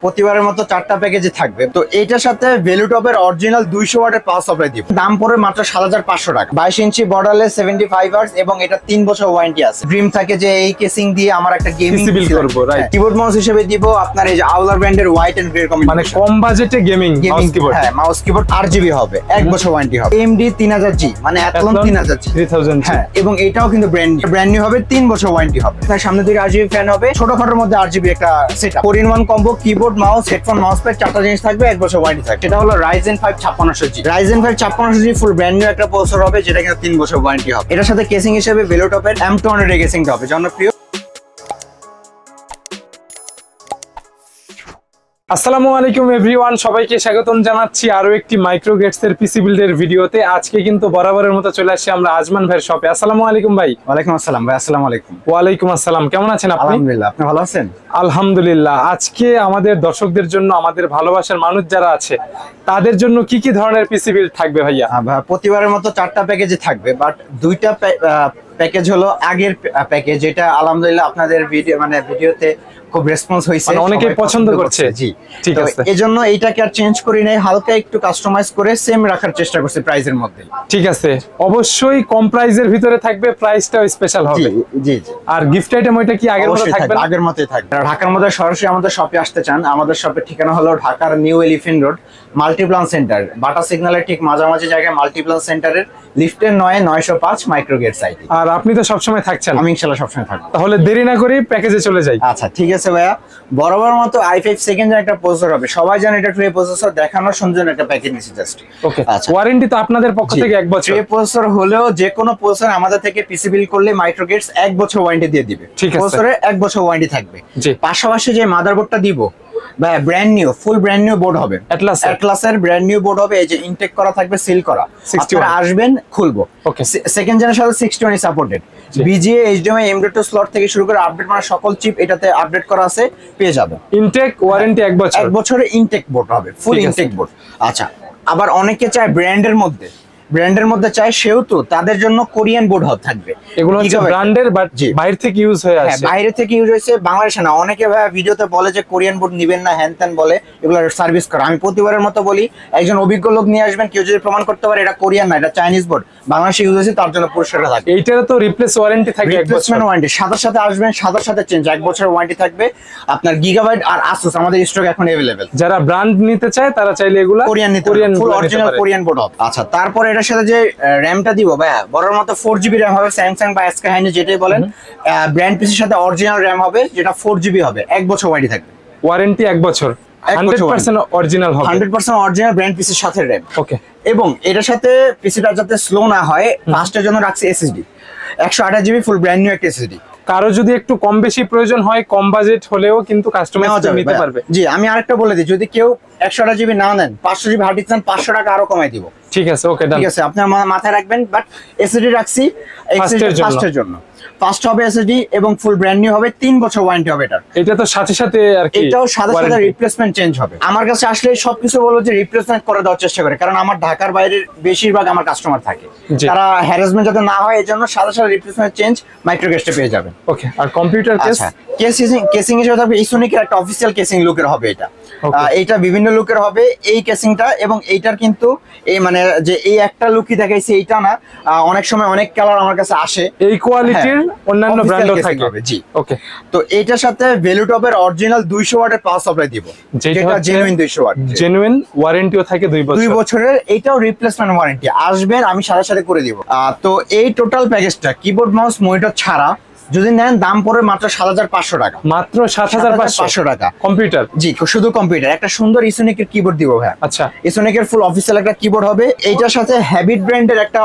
প্রতিবারের মতো 4টা প্যাকেজে থাকবে। তো এইটার সাথে ভ্যালুটপের অরিজিনাল 200 ওয়াটের পাওয়ার সাপ্লাই দিব। দাম পড়ে মাত্র 7500 টাকা। 22 ইঞ্চি বর্ডারলেস 75 হার্জ এবং এটা 3 বছর ওয়ারেন্টি আছে। ড্রিম থাকে যে এই কেসিং দিয়ে আমার একটা গেমিং বিল করব, রাইট। কিবোর্ড মাউস হিসেবে দিব আপনার এই যে আউলার ব্র্যান্ডের হোয়াইট এন্ড গ্রে কম্বিনেশন, মানে কম বাজেটে গেমিং মাউস কিবোর্ড। হ্যাঁ, মাউস কিবোর্ড RGB হবে, 1 বছর ওয়ারেন্টি হবে। AMD 3000G মানে Athlon 3000G 3000G। হ্যাঁ, এবং এটাও কিন্তু ব্র্যান্ড নিউ হবে, 3 বছর ওয়ারেন্টি হবে। তার সামনে দিকে RGB ফ্যান হবে, ছোটখাটোর মধ্যে RGB একটা setup. 4-in-1 combo, keyboard mouse headphone mouse pad 4টা জিনিস থাকবে, 1 বছর ওয়ারেন্টি থাকবে। এটা হলো Ryzen 5 5600G। Ryzen 5 5600G ফুল ব্র্যান্ড নিউ একটা প্রসেসর হবে, যেটা কিনা 3 বছর ওয়ারেন্টি হবে। এটার সাথে কেসিং হিসেবে ভ্যালুটপের M200 কেসিংটা হবে, জনপ্রিয়। আসসালামু আলাইকুম এভরিওয়ান, সবাইকে স্বাগতম জানাচ্ছি আরো একটি মাইক্রোগেটস এর পিসি বিল্ডের ভিডিওতে। আজকে কিন্তু বরাবরের মতো চলে আসছি আমরা আজমান ভাইয়ের শপে। আসসালামু আলাইকুম ভাই। ওয়ালাইকুম আসসালাম ভাই। আসসালামু আলাইকুম। ওয়ালাইকুম আসসালাম, কেমন আছেন আপনি? আলহামদুলিল্লাহ, আপনি ভালো আছেন? আলহামদুলিল্লাহ। আজকে আমাদের দর্শকদের জন্য, আমাদের ভালোবাসার মানুষ যারা আছে তাদের জন্য কি কি ধরনের পিসি বিল্ড থাকবে ভাইয়া? প্রতিবারের মতো 4টা প্যাকেজে থাকবে, বাট 2টা প্যাকেজ হলো আগের প্যাকেজ, যেটা আলহামদুলিল্লাহ আপনাদের ভিডিওতে খুব রেসপন্স হয়েছে, মানে অনেকেই পছন্দ করছে। জি, ঠিক আছে। এজন্য এইটাকে আর চেঞ্জ করি নাই, হালকা একটু কাস্টমাইজ করে সেম রাখার চেষ্টা করছি প্রাইসের মধ্যে। ঠিক আছে, অবশ্যই কম প্রাইসের ভিতরে থাকবে, প্রাইসটাও স্পেশাল হবে। জি। আর গিফট আইটেম ওইটা কি আগের মতো থাকবে? আগের মতোই থাকবে। ঢাকার মধ্যে সরাসরি আমাদের শপে আসতে চান, আমাদের শপের ঠিকানা হলো ঢাকার New Elephant Road Multiplan center, Bata সিগন্যালের ঠিক মাঝামাঝি জায়গায় মাল্টিপ্লান সেন্টারের লিফটের 905 মাইক্রোগেটস আইটি। আর আপনি তো সবসময় থাকছেন? আমি ইনশাআল্লাহ সবসময় থাকবো। তাহলে দেরি না করে প্যাকেজে চলে যাই। আচ্ছা, ঠিক আছে ভাইয়া। বরাবর মতো i5 সেকেন্ড জেন একটা প্রসেসর হবে, সবাই জানে এটা ট্রে প্রসেসর, দেখানোর সুন্দর একটা প্যাকেজ নিছি জাস্ট। ওকে, আচ্ছা। ওয়ারেন্টি তো আপনাদের পক্ষ থেকে 1 বছর। ট্রে প্রসেসর হলেও যে কোনো প্রসেসর আমাদের থেকে পিসি বিল করলে মাইক্রোগেটস 1 বছর ওয়ারেন্টি দিয়ে দিবে। ঠিক আছে, প্রসেসরে 1 বছর ওয়ারেন্টি থাকবে। জি। পাশাপাশি যে মাদারবোর্ডটা দিব ভাই, ব্র্যান্ড নিউ ফুল ব্র্যান্ড নিউ বোর্ড হবে, অ্যাটলাসের ব্র্যান্ড নিউ বোর্ড হবে। এই যে ইনটেক করা থাকবে, সিল করা। আপনারা আসবেন, খুলবো। ওকে, সেকেন্ড জেনের সাথে 620 supported, BGA HDMI M.2 slot থেকে শুরু করে আপডেট মানে সকল চিপ এটাতে আপডেট করা আছে, পেয়ে যাবেন। ইনটেক ওয়ারেন্টি 1 বছর। 1 বছরের ইনটেক বোর্ড হবে, ফুল ইনটেক বোর্ড। আচ্ছা, আবার অনেকে চায় ব্র্যান্ডের মধ্যে চায়, সেহেতু তাদের জন্য কোরিয়ান বোর্ড থাকবে। এগুলো হচ্ছে ব্র্যান্ডের, বাট বাইরে থেকে ইউজ হয়ে আসে। বাইরে থেকে ইউজ হয়েছে, বাংলাদেশে না। অনেকে ভাই ভিডিওতে বলে যে কোরিয়ান বোর্ড নিবেন না, হ্যান ত্যান বলে, এগুলো সার্ভিস করা। আমি প্রতিবারের মতো বলি, একজন অভিজ্ঞ লোক নিয়ে আসবেন, কেউ যদি প্রমাণ করতে পারে এটা কোরিয়ান না, এটা চাইনিজ বোর্ড, বাংলাদেশে ইউজ হয়েছে, তার জন্য পুরস্কারটা থাকবে। এইটার তো রিপ্লেস ওয়ারেন্টি থাকবে 1 বছর। ওয়ারেন্টি সাথে আসবেন, সাথে চেঞ্জ 1 বছর ওয়ারেন্টি থাকবে। আপনার গিগাবাইট আর আসুস আমাদের স্টক এখন अवेलेबल। যারা ব্র্যান্ড নিতে চায় তারা চাইলে এগুলো কোরিয়ান ফুল অরিজিনাল কোরিয়ান বোর্ড হবে। আচ্ছা, তারপর এটার সাথে যে র‍্যামটা দিব ভাইয়া, বড়র মতো 4GB র‍্যাম হবে, স্যামসাং বা এসকে হাইনি যেটাই বলেন। ব্র্যান্ড পিসির সাথে অরিজিনাল র‍্যাম হবে, যেটা 4GB হবে, 1 বছর ওয়ারেন্টি থাকবে। ওয়ারেন্টি 1 বছর, 100% অরিজিনাল হবে, 100% অরিজিনাল ব্র্যান্ড পিসির সাথে র‍্যাম। ওকে। এবং এটার সাথে পিসিটা যাতে স্লো না হয়, ফাস্টের জন্য রাখছি SSD 128GB ফুল ব্র্যান্ড নিউ একটা SSD। কারো যদি একটু কম বেশি প্রয়োজন হয়, কম বাজেট হলেও কিন্তু কাস্টমাইজ নিতে পারবে। জি, আমি আরেকটা বলে দিই, যদি কেউ 128GB না নেন, 500GB হার্ড ডিস্ক নেন, 500 টাকা আরো কমাই দিব। ঠিক আছে, ওকে, ডান। ঠিক আছে, আপনার মাথায় রাখবেন, বাট SSD রাখছি ফাস্টের জন্য। ফাস্ট হবে SSD এবং ফুল ব্র্যান্ড নিউ হবে, 3 বছর ওয়ারেন্টি হবে এটার। এটা তো সাথে আর কি, এটাও সাথে রিপ্লেসমেন্ট চেঞ্জ হবে। আমার কাছে আসলে সবকিছু বলবো যে রিপ্লেসমেন্ট করে দেওয়ার চেষ্টা করে, কারণ আমার ঢাকার বাইরের বেশিরভাগ আমার কাস্টমার থাকে, তারা হ্যারাসমেন্ট যাতে না হয়, এজন্য সাথে রিপ্লেসমেন্ট চেঞ্জ মাইক্রোগেস্টে পেয়ে যাবেন। ওকে। আর কম্পিউটার কেসিং হিসেবে থাকবে ইসোনিকের একটা অফিসিয়াল কেসিং লুকের হবে এটা। এইটা বিভিন্ন লুকের হবে এই কেসিংটা, এবং এইটার কিন্তু এই মানে যে এই একটা লুকই দেখাইছে এইটা না, অনেক সময় অনেক কালার আমার কাছে আসে, এই কোয়ালিটির অন্যান্য ব্র্যান্ডও থাকে। জি, ওকে। তো এটার সাথে ভ্যালুটপের অরিজিনাল 200 ওয়াটের পাওয়ার সাপ্লাই দিব, যেটা জেনুইন 200 ওয়াট, জেনুইন ওয়ারেন্টিও থাকে 2 বছর। 2 বছরের, এটাও রিপ্লেসমেন্ট ওয়ারেন্টি। আসবেন, আমি সাথে করে দিব। তো এই টোটাল প্যাকেজটা কিবোর্ড মাউস মনিটর ছাড়া যদি নেন, দাম পড়ে মাত্র 7500 টাকা। মাত্র 7500 টাকা কম্পিউটার? জি, শুধু কম্পিউটার। একটা সুন্দর ইসোনিকের কিবোর্ড দিব ভাই। আচ্ছা, ইসোনিকের ফুল অফিসিয়াল একটা কিবোর্ড হবে। এইটার সাথে হ্যাবিট ব্র্যান্ডের একটা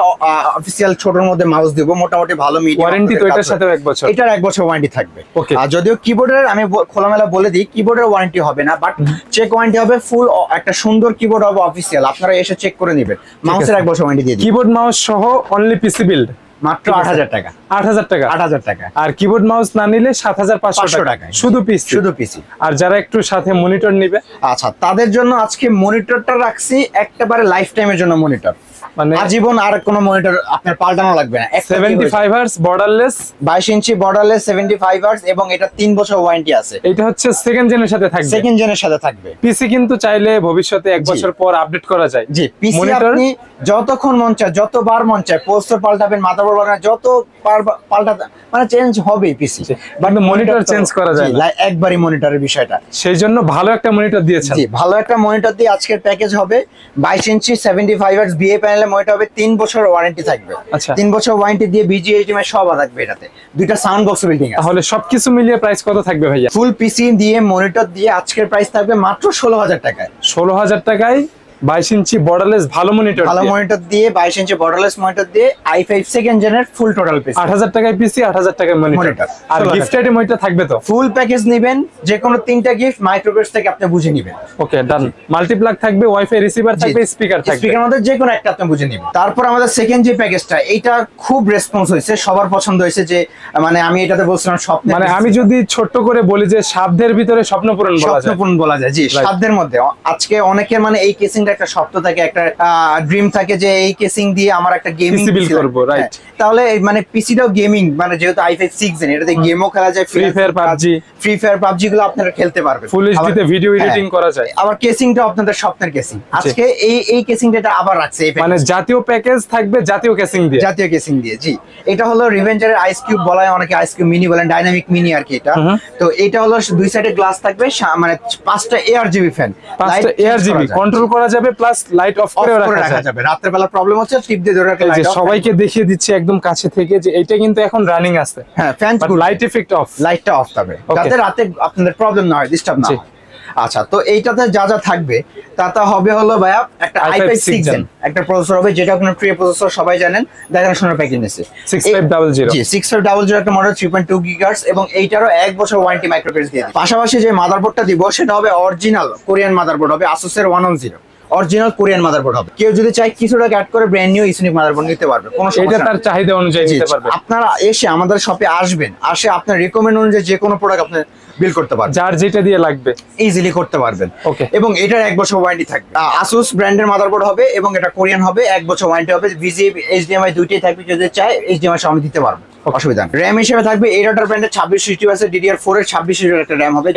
অফিসিয়াল ছোটর মধ্যে মাউস দিব, মোটামুটি ভালো মিডিয়াম। ওয়ারেন্টি তো এটার সাথে 1 বছর? এটার 1 বছর ওয়ারেন্টি থাকবে। ওকে। আর যদিও কিবোর্ডের আমি খোলামেলা বলে দিই, কিবোর্ডের ওয়ারেন্টি হবে না, বাট চেক ওয়ারেন্টি হবে। ফুল একটা সুন্দর কিবোর্ড হবে অফিসিয়াল, আপনারা এসে চেক করে নেবেন। মাউসের 1 বছর ওয়ারেন্টি দিয়ে দিই। কিবোর্ড মাউস সহ অনলি পিসি বিল্ড মাত্র 8000 টাকা। 8000 টাকা। আর কিবোর্ড মাউস না নিলে 7500 টাকা, শুধু পিসি। আর যারা একটু সাথে মনিটর নেবে, আচ্ছা, তাদের জন্য আজকে মনিটরটা রাখছি একেবারে লাইফ টাইমের জন্য মনিটর। মানে আজীবন আর কোনো মনিটর আপনার পাল্টানো লাগবে না। 75 হার্টজ বর্ডারলেস 22 ইঞ্চি বর্ডারলেস 75 হার্টজ এবং এটা 3 বছর ওয়ারেন্টি আছে। এটা হচ্ছে সেকেন্ড জেনের সাথে থাকবে, সেকেন্ড জেনের সাথে থাকবে। পিসি কিন্তু চাইলে ভবিষ্যতে 1 বছর পর আপডেট করা যায়। জি, পিসি মনিটর আপনি যতক্ষণ মন চায় যতবার মন চায় প্রসেসর পাল্টাবেন, মাদারবোর্ড পাল্টাবেন, যত পাল্টাতে মানে চেঞ্জ হবেই পিসি, বাট মনিটর চেঞ্জ করা যায় না, একবারই মনিটরের বিষয়টা। সেই জন্য ভালো একটা মনিটর দিয়েছেন। জি, ভালো একটা মনিটর দিয়ে আজকের প্যাকেজ হবে 22 ইঞ্চি 75 হার্টজ বিএ প্যানেলের মনিটর হবে, 3 বছর ওয়ারেন্টি থাকবে। আচ্ছা, 3 বছর ওয়ারেন্টি দিয়ে বিজি এইচডিএমআই সব থাকবে এটাতে, দুইটা সাউন্ড বক্স বিল্ডিং আছে। তাহলে সবকিছু মিলিয়ে প্রাইস কত থাকবে ভাইয়া? ফুল পিসি দিয়ে মনিটর দিয়ে আজকের প্রাইস থাকবে মাত্র 16,000 টাকায়। 16,000 টাকায় 22 ইঞ্চি বর্ডারলেস ভালো মনিটর, ভালো মনিটর দিয়ে 22 ইঞ্চি বর্ডারলেস মনিটর দিয়ে i5 সেকেন্ড জেনের ফুল টোটাল পিসি 8,000 টাকায় পিসি, 8,000 টাকায় মনিটর। আর গিফট আইটেম মনিটর থাকবে তো? ফুল প্যাকেজ নেবেন, যে কোনো 3টা গিফট মাইক্রোগেটস থেকে আপনি বুঝে নেবেন। ওকে, ডান। মাল্টিপ্লাগ থাকবে, ওয়াইফাই রিসিভার থাকবে, স্পিকার থাকবে। স্পিকারের মধ্যে যে কোনো একটা আপনি বুঝে নেবেন। তারপর আমাদের সেকেন্ড যে প্যাকেজটা, এইটা খুব রেসপন্স হয়েছে, সবার পছন্দ হয়েছে। যে মানে আমি এটাতে বলছিলাম স্বপ্ন, মানে আমি যদি ছোট্ট করে বলি যে সাধ্যের ভিতরে স্বপ্ন পূরণ বলা যায়। স্বপ্ন পূরণ বলা যায়, জি, সাধ্যের মধ্যে। আজকে অনেকের মানে এই কেসিংটা একটা স্বপ্ন থাকে, একটা ড্রিম থাকে যে এই কেসিং দিয়ে আমার একটা গেমিং পিসি বিল্ড করব, রাইট? তাহলে মানে পিসিটাও গেমিং, মানে যেহেতু i5 6 জেন, এটাতে গেমও খেলা যায়, ফ্রি ফায়ার পাবজি গুলো আপনারা খেলতে পারবেন, ফুল এইচডি তে ভিডিও এডিটিং করা যায়। আবার কেসিংটা আপনাদের স্বপ্নের কেসিং। আজকে এই কেসিংটা আবার রাখছে, এই মানে জাতীয় প্যাকেজ থাকবে, জাতীয় কেসিং দিয়ে, জাতীয় কেসিং দিয়ে। জি, এটা হলো রিভেঞ্জারের আইস কিউব বলা হয়, অনেকে আইস কিউব মিনি বলেন, ডাইনামিক মিনি আর কি এটা। তো এটা হলো দুই সাইডে গ্লাস থাকবে, মানে 5টা ARGB ফ্যান, 5টা ARGB কন্ট্রোল করা যাবে, প্লাস লাইট অফ করে রাখা যাবে। রাতের বেলা প্রবলেম হচ্ছে, টিপ দিয়ে ধরে রাখলে লাইট অফ। সবাইকে দেখিয়ে দিচ্ছি একদম কাছে থেকে যে এটা কিন্তু এখন রানিং আছে। হ্যাঁ, ফ্যান লাইট ইফেক্ট অফ, লাইটটা অফ থাকবে যাতে রাতে আপনাদের প্রবলেম না হয়, ডিস্টার্ব না হয়। আচ্ছা, তো এইটাতে যা যা থাকবে তা হবে হলো ভাইয়া একটা i5 6 জেন একটা প্রসেসর হবে, যেটা আপনার প্রিয় প্রসেসর, সবাই জানেন, দেখাশোনার প্যাকেজ নিছে 6500। জি, 6500 একটা মডেল, 3.2 গিগাহার্টজ, এবং এইটারও 1 বছর ওয়ারেন্টি মাইক্রোগেটস দিয়ে দিই। পাশাপাশি যে মাদারবোর্ডটা দিব সেটা হবে অরিজিনাল কোরিয়ান মাদারবোর্ড হবে, Asus-এর 110 অরিজিনাল কোরিয়ান মাদারবোর্ড হবে। কেউ যদি চায় কিছু টাকা অ্যাড করে ব্র্যান্ড নিউ ইসোনিক মাদারবোর্ড নিতে পারবে, কোনো সমস্যা এটা তার চাহিদা অনুযায়ী নিতে পারবে। আপনারা এসে আমাদের শপে আসবেন, আপনার রিকমেন্ড অনুযায়ী যে কোনো প্রোডাক্ট আপনি বিল করতে পারবেন, যার যেটা দিয়ে লাগবে ইজিলি করতে পারবেন। ওকে, এবং এটার 1 বছর ওয়ারেন্টি থাকবে। Asus ব্র্যান্ডের মাদারবোর্ড হবে এবং এটা কোরিয়ান হবে, 1 বছর ওয়ারেন্টি হবে। VGA HDMI দুইটাই থাকবে, যদি চায় HDMI সহ দিতে পারবো, অসুবিধা নেই। RAM হিসেবে থাকবে এডাটার ব্র্যান্ডের 26GB আছে, DDR4 এর 26GB একটা RAM হবে,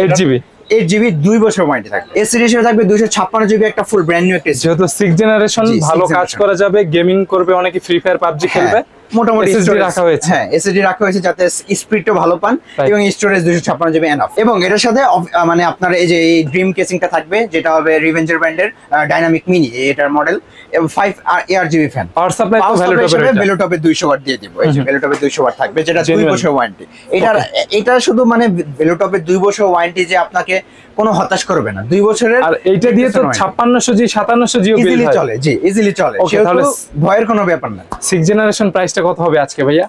8GB 2 বছর ওয়ারেন্টি থাকবে। এসএসডি হিসেবে থাকবে 256GB একটা ফুল ব্র্যান্ড নিউ একটা, যেহেতু 6 জেনারেশন ভালো কাজ করা যাবে, গেমিং করবে, অনেকে ফ্রি ফায়ার পাবজি খেলবে, মোটামুটি এসএসডি রাখা হয়েছে। হ্যাঁ, এসএসডি রাখা হয়েছে যাতে স্পিডটা ভালো পান, এবং স্টোরেজ 256GB এনাফ। এবং এটার সাথে মানে আপনার এই যে এই ড্রিম কেসিংটা থাকবে, যেটা হবে রিভেঞ্জার ব্র্যান্ডের ডাইনামিক মিনি, এটার মডেল, এবং 5 ARGB ফ্যান। পাওয়ার সাপ্লাই তো ভ্যালুটপে 200 ওয়াট দিয়ে দিব, এই যে ভ্যালুটপে 200 ওয়াট থাকবে, যেটা 2 বছর ওয়ারেন্টি। এটা শুধু মানে ভ্যালুটপে 2 বছর ওয়ারেন্টি, যে আপনাকে কোনো হতাশ করবে না 2 বছরের। আর এইটা দিয়ে তো 5600G 5700G ইজিলি চলে, জি, ইজিলি চলে, তাহলে ভয়ের কোনো ব্যাপার না। 6 জেনারেশন প্রাইসটা কত হবে আজকে ভাইয়া?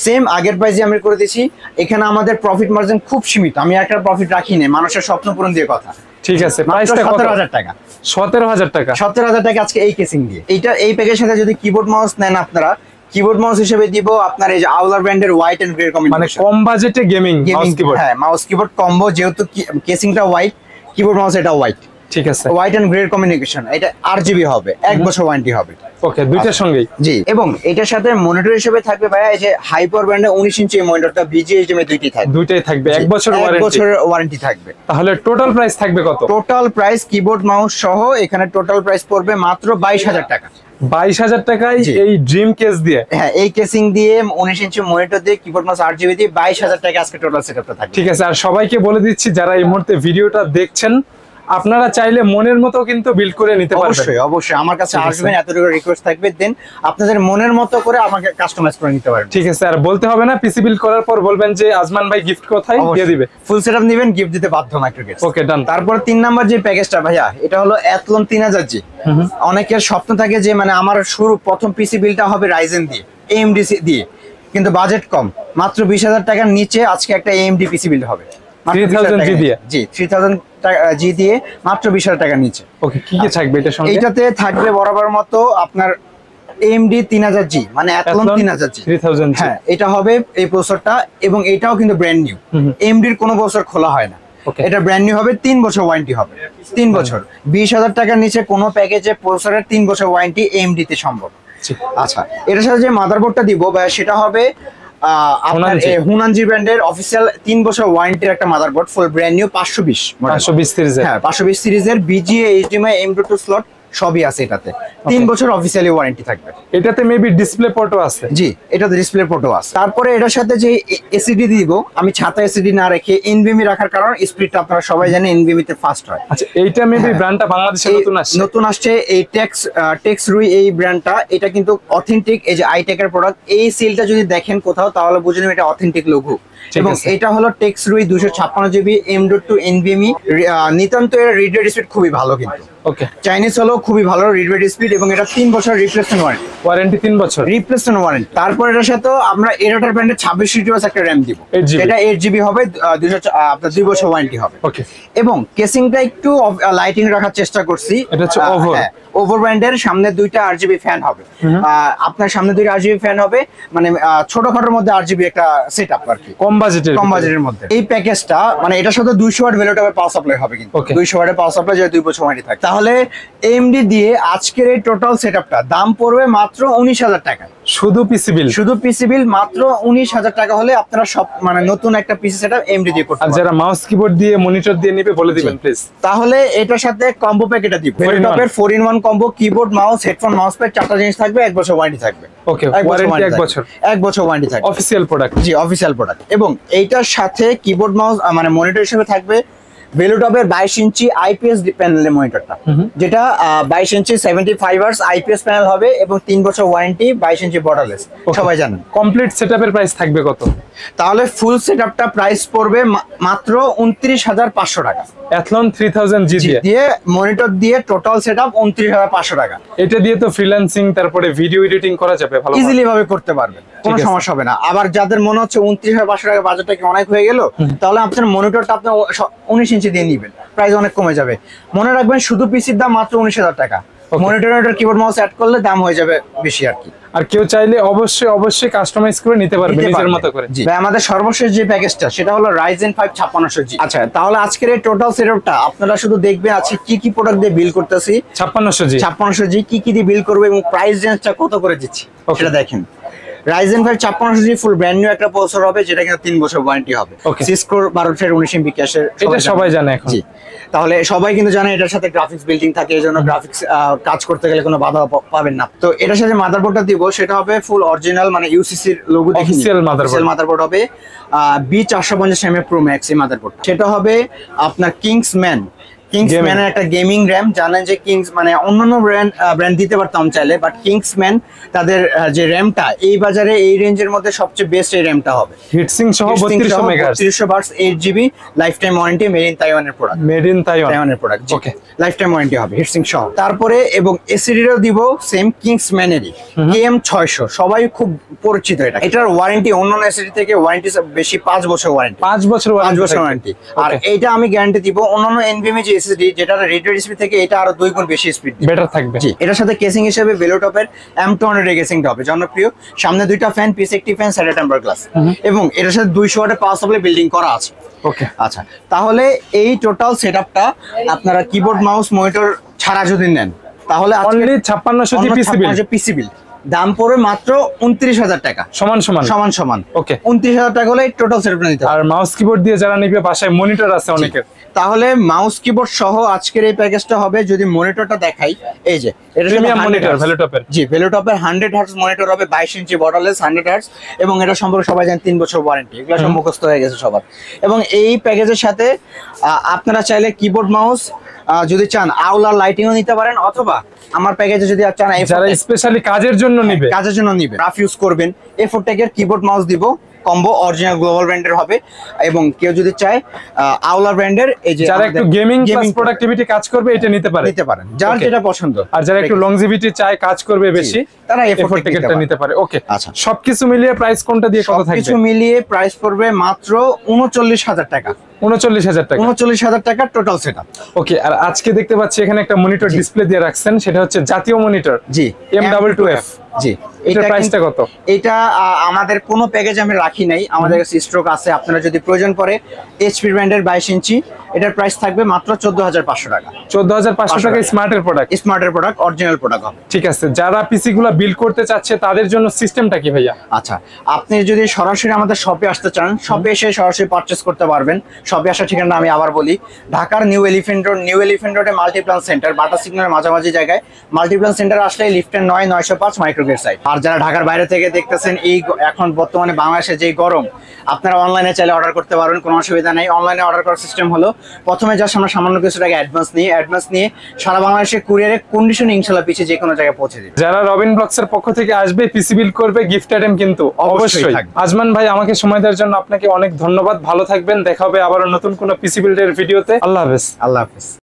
সেম আগের প্রাইসে আমি করে দিয়েছি। এখানে আমাদের প্রফিট মার্জিন খুব সীমিত, আমি একটা প্রফিট রাখি না, মানুষের স্বপ্ন পূরণ দিয়ে কথা। ঠিক আছে, প্রাইসটা কত? 17,000 টাকা। 17,000 টাকা, 17,000 টাকা আজকে এই কেসিং দিয়ে। এই প্যাকেজের সাথে যদি কিবোর্ড মাউস নেন আপনারা, কিবোর্ড মাউস হিসেবে দিব আপনার এই যে আউলার ব্র্যান্ডের হোয়াইট এন্ড গ্রে কম্বিনেশন, মানে কম বাজেটে গেমিং মাউস কিবোর্ড। হ্যাঁ, মাউস কিবোর্ড কম্বো, যেহেতু কেসিংটা হোয়াইট, কিবোর্ড মাউস এটা হোয়াইট, ঠিক আছে, হোয়াইট এন্ড গ্রে কম্বিনেশন, এটা RGB হবে, 1 বছর ওয়ারেন্টি হবে। ওকে, দুইটার সঙ্গেই। জি, এবং এটার সাথে মনিটর হিসেবে থাকবে ভাইয়া এই যে হাইপার ব্র্যান্ডের 19 ইঞ্চি মনিটরটা, VGA HDMI দুইটাই থাকবে, 1 বছর ওয়ারেন্টি থাকবে। তাহলে টোটাল প্রাইস থাকবে কত? টোটাল প্রাইস কিবোর্ড মাউস সহ এখানে টোটাল প্রাইস পড়বে মাত্র 22,000 টাকা। 22,000 টাকায় এই ড্রিম কেস দিয়ে, হ্যাঁ, এই কেসিং দিয়ে 19 ইঞ্চি মনিটর দিয়ে কিবোর্ড মাউস 8GB দিয়ে 22,000 টাকা আজকে টোটাল সেটআপটা থাকবে। ঠিক আছে, আর সবাইকে বলে দিচ্ছি যারা এই মুহূর্তে ভিডিওটা দেখছেন, আপনারা চাইলে মনের মতো কিন্তু বিল্ড করে নিতে পারবেন। অবশ্যই আমার কাছে আসবেন, এতটুকু রিকোয়েস্ট থাকবে, দেন আপনাদের মনের মতো করে আমাকে কাস্টমাইজ করে নিতে পারবেন। ঠিক আছে, আর বলতে হবে না, পিসি বিল্ড করার পর বলবেন যে আজমান ভাই গিফট কোথায় দিয়ে দিবে, ফুল সেটআপ নেবেন, গিফট দিতে বাধ্য মাইক্রোগেটস। ওকে, ডান। তারপর 3 নাম্বার যে প্যাকেজটা ভাইয়া, এটা হলো Athlon 3000G। অনেকের স্বপ্ন থাকে যে মানে আমার প্রথম পিসি বিলটা হবে রাইজেন দিয়ে, AMD দিয়ে, কিন্তু বাজেট কম, মাত্র 20,000 টাকার নিচে আজকে একটা AMD পিসি বিল্ড হবে 3000G দিয়ে। জি, 3000G দিয়ে মাত্র 20,000 টাকার নিচে। ওকে, কি কি থাকবে এটার সঙ্গে? এইটাতে থাকবে বরাবর মতো আপনার AMD 3000G, মানে Athlon 3000G। হ্যাঁ, এটা হবে এই প্রসেসরটা, এবং এটাও কিন্তু ব্র্যান্ড নিউ, AMD এর কোনো বছর খোলা হয় না, এটা ব্র্যান্ড নিউ হবে, 3 বছর ওয়ারেন্টি হবে, 3 বছর। 20,000 টাকার নিচে কোনো প্যাকেজে প্রসেসরের 3 বছর ওয়ারেন্টি AMD তে সম্ভব। জি। আচ্ছা, এটার সাথে যে মাদারবোর্ডটা দিব ভাই সেটা হবে আপনার হুনানজি। হুনানজি ব্র্যান্ডের অফিসিয়াল 3 বছর ওয়ারেন্টির একটা মাদারবোর্ড, ফুল ব্র্যান্ড নিউ 520 520 সিরিজের। হ্যাঁ 520 সিরিজের বিজিএ এইচডিএমআই M.2 স্লট সবই আছে এটাতে। 3 বছর অফিসিয়ালি ওয়ারেন্টি থাকবে। এটাতে মেবি ডিসপ্লে পোর্টও আছে। জি, এটাতে ডিসপ্লে পোর্টও আছে। তারপরে এটার সাথে যে এসিডি দিব, আমি ছাতা এসিডি না রেখে এনভিএমই রাখার কারণ স্পিডটা আপনারা সবাই জানেন এনভিএমই তে ফাস্ট হয়। আচ্ছা, এইটা মেবি ব্র্যান্ডটা বাংলাদেশে নতুন আসছে। এই টেক্স রুই এই ব্র্যান্ডটা, এটা কিন্তু অথেন্টিক। এই যে আইটেকের প্রোডাক্ট, এই সিলটা যদি দেখেন কোথাও তাহলে বুঝে নেবেন এটা অথেন্টিক লোগো। এবং এটা হলো টেক্স রুই 256 GB M.2 NVMe। নিতান্ত এর রিড রেট স্পিড খুবই ভালো, কিন্তু ওকে চাইনিজ হলো খুবই ভালো রিড রেট স্পিড, এবং এটা 3 বছর রিপ্লেসমেন্ট ওয়ারেন্টি 3 বছর রিপ্লেসমেন্ট ওয়ারেন্টি। তারপর এটার সাথে আমরা এরাটার ব্র্যান্ডের 26 GB একটা র‍্যাম দিব, 8 GB এটা 8 GB হবে, আপনার 2 বছর ওয়ারেন্টি হবে। ওকে, এবং কেসিংটা একটু লাইটিং রাখার চেষ্টা করছি। এটা হচ্ছে ওভার ব্র্যান্ডের, সামনে 2টা RGB ফ্যান হবে। আপনার সামনে 2টা RGB ফ্যান হবে, মানে ছোটখাটোর মধ্যে RGB একটা সেটআপ আর কি, কম বাজেটের মধ্যে। এই প্যাকেজটা মানে এটার সাথে 200 ওয়াট ভেলোটপের পাওয়ার সাপ্লাই হবে, কিন্তু 200 ওয়াটের পাওয়ার সাপ্লাই যে 2 বছর ওয়ারেন্টি থাকে। তাহলে AMD দিয়ে আজকের এই টোটাল সেটআপটা দাম পড়বে মাত্র 19,000 টাকা। শুধু পিসি বিল মাত্র 19,000 টাকা হলে আপনারা সব মানে নতুন একটা পিসি সেটআপ AMD দিয়ে করতে পারবেন। আর যারা মাউস কিবোর্ড দিয়ে মনিটর দিয়ে নেবে বলে দিবেন প্লিজ। তাহলে এটার সাথে কম্বো প্যাক এটা দিব, ভেলোটপের 4-in-1 combo, keyboard, mouse, headphone, mouse pad, 4টা জিনিস থাকবে, 1 বছর ওয়ারেন্টি থাকবে। ওকে, ওয়ারেন্টি 1 বছর ওয়ারেন্টি থাকবে, অফিশিয়াল প্রোডাক্ট। জি, অফিশিয়াল প্রোডাক্ট। এবং এইটার সাথে কিবোর্ড, মাউস মানে মনিটর হিসেবে থাকবে ভেলোটপের 22 ইঞ্চি আইপিএস প্যানেলের মনিটরটা, যেটা 22 ইঞ্চি 75 Hz আইপিএস প্যানেল হবে, এবং 3 বছর ওয়ারেন্টি, 22 ইঞ্চি বর্ডারলেস, সবাই জানেন। কমপ্লিট সেটআপের প্রাইস থাকবে কত? তাহলে ফুল সেটআপটা প্রাইস পড়বে মাত্র 29,500 টাকা। অ্যাথলন 3000 জি দিয়ে মনিটর দিয়ে টোটাল সেটআপ 29,500 টাকা। এটা দিয়ে তো ফ্রিল্যান্সিং তারপরে ভিডিও এডিটিং করা যাবে ভালো, ইজিলি ভাবে করতে পারবেন, কোনো সমস্যা হবে না। আবার যাদের মনে হচ্ছে 29,500 টাকা বাজেটটা কি অনেক হয়ে গেল, তাহলে আপনার মনিটরটা আপনি 19 ইঞ্চি দিয়ে নিবেন, প্রাইস অনেক কমে যাবে। মনে রাখবেন শুধু পিসির দাম মাত্র 19,000 টাকা, মনিটর কিবোর্ড মাউস অ্যাড করলে দাম হয়ে যাবে বেশি আর কি। আর কেউ চাইলে অবশ্যই কাস্টমাইজ করে নিতে পারবে নিজের মতো করে। ভাই, আমাদের সর্বশেষ যে প্যাকেজটা সেটা হলো Ryzen 5 5600G। আচ্ছা, তাহলে আজকের এই টোটাল সেটআপটা আপনারা শুধু দেখবেন আছে কি প্রোডাক্ট দিয়ে বিল করতেছি। 5600G কি দিয়ে বিল করবে এবং প্রাইস রেঞ্জটা কত করে দিচ্ছি সেটা দেখেন। Ryzen 5 5600G ফুল ব্র্যান্ড নিউ একটা প্রসেসর হবে, যেটা কিনা 3 বছর ওয়ারেন্টি হবে। Cisco 12/19 MB ক্যাশের, এটা সবাই জানে এখন। জি, তাহলে সবাই কিন্তু জানে এটার সাথে গ্রাফিক্স বিল্ডিং থাকে, এজন্য গ্রাফিক্স কাজ করতে গেলে কোনো বাধা পাবেন না। তো এটার সাথে মাদারবোর্ডটা দিব, সেটা হবে ফুল অরিজিনাল মানে ইউসিসি এর লোগো দেখে অফিশিয়াল মাদারবোর্ড হবে। B450 mAh Pro Max এই মাদারবোর্ড, সেটা হবে আপনার কিংসম্যানের একটা গেমিং র্যাম। জানেন যে কিংস মানে অন্যান্য ব্র্যান্ড দিতে পারতাম চাইলে, বাট কিংসম্যান তাদের যে র্যামটা এই বাজারে এই রেঞ্জের মধ্যে সবচেয়ে বেস্ট এই র্যামটা হবে। হিটসিং সহ 3200 মেগাহার্টজ, 3200 বার্স, 8 GB lifetime warranty, made in তাইওয়ানের প্রোডাক্ট। তাইওয়ানের product, okay, lifetime warranty হবে হিটসিং সহ। তারপরে এবং এসিডিরও দিব সেম কিংসম্যানেরই KM600, সবাই খুব পরিচিত এটা। এটার ওয়ারেন্টি অন্যান্য এসিডি থেকে ওয়ারেন্টি বেশি, 5 বছর ওয়ারেন্টি, 5 বছর ওয়ারেন্টি। আর এইটা আমি গ্যারান্টি দিব অন্যান্য NVMe যে এসএসডি, যেটা রিড রেট স্পিড থেকে এটা আরো 2 গুণ বেশি স্পিড বেটার থাকবে। জি, এটার সাথে কেসিং হিসেবে ভেলোটপের M200 এর কেসিংটা হবে জনপ্রিয়। সামনে 2টা ফ্যান, পিছে একটি ফ্যান, সাইডে টেম্পার গ্লাস, এবং এটার সাথে 200 ওয়াটের পাওয়ার সাপ্লাই বিল্ডিং করা আছে। ওকে, আচ্ছা, তাহলে এই টোটাল সেটআপটা আপনারা কিবোর্ড, মাউস, মনিটর ছাড়া যদি নেন, তাহলে অনলি 5600 পিসি বিল দাম পড়বে মাত্র 29,000 টাকা, সমান। ওকে, 29,000 টাকা হলে টোটাল সেটআপ নিতে হবে। আর মাউস কিবোর্ড দিয়ে যারা নিবে, বাসায় মনিটর আছে অনেকের, তাহলে মাউস কিবোর্ড সহ আজকের এই প্যাকেজটা হবে। যদি মনিটরটা দেখাই, এই যে এটা প্রিমিয়াম মনিটর ভেলোটপের। জি, ভেলোটপের 100 Hz মনিটর হবে, 22 ইঞ্চি বর্ডারলেস 100 Hz, এবং এটা সম্পর্কে সবাই জানেন 3 বছর ওয়ারেন্টি, এগুলো সব মুখস্থ হয়ে গেছে সবার। এবং এই প্যাকেজের সাথে আপনারা চাইলে কিবোর্ড, মাউস যদি চান আউলার লাইটিংও নিতে পারেন, অথবা আমার প্যাকেজে যদি চান যারা স্পেশালি কাজের জন্য নিবে, রাফ ইউজ করবেন, A4 এর কিবোর্ড, মাউস দিব কম্বো, অরিজিনাল গ্লোবাল ব্র্যান্ডের হবে। এবং কেউ যদি চায় আউলা ব্র্যান্ডের, এই যে যারা একটু গেমিং প্লাস প্রোডাক্টিভিটি কাজ করবে, এটা নিতে পারেন, যার যেটা পছন্দ। আর যারা একটু লংজিভিটি চায়, কাজ করবে বেশি, তারা A4 টিকেটটা নিতে পারে। ওকে, আচ্ছা, সবকিছু মিলিয়ে প্রাইস কোনটা দিয়ে কত থাকবে? সবকিছু মিলিয়ে প্রাইস পড়বে মাত্র 39,000 টাকা। 39,000 টাকা। 39,000 টাকা টোটাল সেটআপ। ওকে, আর আজকে দেখতে পাচ্ছি এখানে একটা মনিটর ডিসপ্লে দিয়ে রাখছেন, সেটা হচ্ছে জাতীয় মনিটর জি M22F। জি, এটার প্রাইসটা কত? এটা আমাদের কোনো প্যাকেজ আমি রাখি নাই, আমাদের কাছে স্টক আছে। আপনারা যদি প্রয়োজন পড়ে এইচপি ব্র্যান্ডের 22 ইঞ্চি, এটার প্রাইস থাকবে মাত্র 14,500 টাকা। 14,500 টাকা স্মার্টের প্রোডাক্ট। স্মার্টের প্রোডাক্ট, অরিজিনাল প্রোডাক্ট হবে। ঠিক আছে, যারা পিসি গুলা বিল্ড করতে চাচ্ছে তাদের জন্য সিস্টেমটা কি ভাইয়া? আচ্ছা, আপনি যদি সরাসরি আমাদের শপে আসতে চান, শপে এসে সরাসরি পারচেজ করতে পারবেন। শপে আসার ঠিকানা আমি আবার বলি, ঢাকার নিউ এলিফ্যান্ট রোডে মাল্টিপ্লান সেন্টার, বাটা সিগন্যালের মাঝামাঝি জায়গায় মাল্টিপ্লান সেন্টার আসলে লিফটের 9/905 মাইক্রোগেট সাইট। আর যারা ঢাকার বাইরে থেকে দেখতেছেন, এখন বর্তমানে বাংলাদেশে যে গরম, আপনারা অনলাইনে চাইলে অর্ডার করতে পারবেন, কোনো অসুবিধা নেই। অনলাইনে অর্ডার করার সিস্টেম হলো, প্রথমে জাস্ট আমরা সামান্য কিছু টাকা অ্যাডভান্স নিয়ে সারা বাংলাদেশে কুরিয়ারে কন্ডিশন ইনশাল্লাহ পিছিয়ে যে কোনো জায়গায় পৌঁছে দিই। যারা রবিন ব্লগসের পক্ষ থেকে আসবে, পিসি বিল্ড করবে, গিফট আইটেম কিন্তু অবশ্যই থাকবে। আজমান ভাই, আমাকে সময় দেওয়ার জন্য আপনাকে অনেক ধন্যবাদ। ভালো থাকবেন, দেখা হবে আবার নতুন কোনো পিসি বিল্ডের ভিডিওতে। আল্লাহ হাফেজ। আল্লাহ হাফেজ।